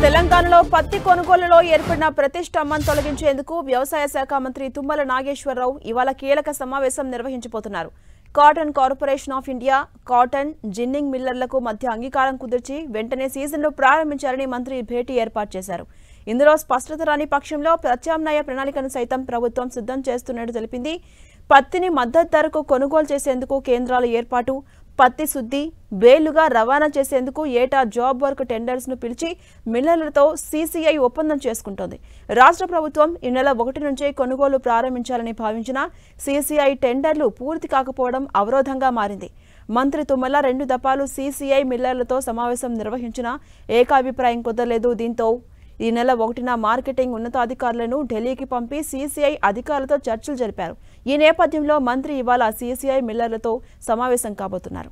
తెలంగాణలో పత్తి కొనుగోలులో ఏర్పడిన ప్రతిష్టంభం తొలగించేందుకు వ్యవసాయ శాఖ మంత్రి తుమ్మల నాగేశ్వరరావు ఇవాళ కీలక సమావేశం నిర్వహించబోతున్నారు. Cotton corporation of India, cotton ginning మిల్లర్లకు మధ్య అంగీకారం కుదిర్చి వెంటనే సీజన్ను ప్రారంభించాలని మంత్రి భేటీ ఏర్పాటు చేశారు. ఇందులో స్పష్టత రాని పక్షంలో ప్రత్యామ్నాయ ప్రణాళికను సైతం ప్రభుత్వం సిద్ధం చేస్తున్నట్టు తెలిపింది. పత్తిని మద్దతు ధరకు కొనుగోలు చేసేందుకు కేంద్రాల ఏర్పాటు, పత్తి శుద్ధి, బేలుగా రవాణా చేసేందుకు ఏటా జాబ్ వర్క్ టెండర్స్ ను పిలిచి మిల్లర్లతో సీసీఐ ఒప్పందం చేసుకుంటోంది. రాష్ట్ర ప్రభుత్వం ఈ నెల 1 నుంచే కొనుగోలు ప్రారంభించాలని భావించిన సీసీఐ టెండర్లు పూర్తి కాకపోవడం అవరోధంగా మారింది. మంత్రి తుమ్మల 2 దఫాలు సీసీఐ మిల్లర్లతో సమావేశం నిర్వహించినా ఏకాభిప్రాయం కుదరలేదు. దీంతో ఈ నెల 1న మార్కెటింగ్ ఉన్నతాధికారులను ఢిల్లీకి పంపి సీసీఐ అధికారులతో చర్చలు జరిపారు. ఈ నేపథ్యంలో మంత్రి ఇవాళ సీసీఐ మిల్లర్లతో సమావేశం కాబోతున్నారు.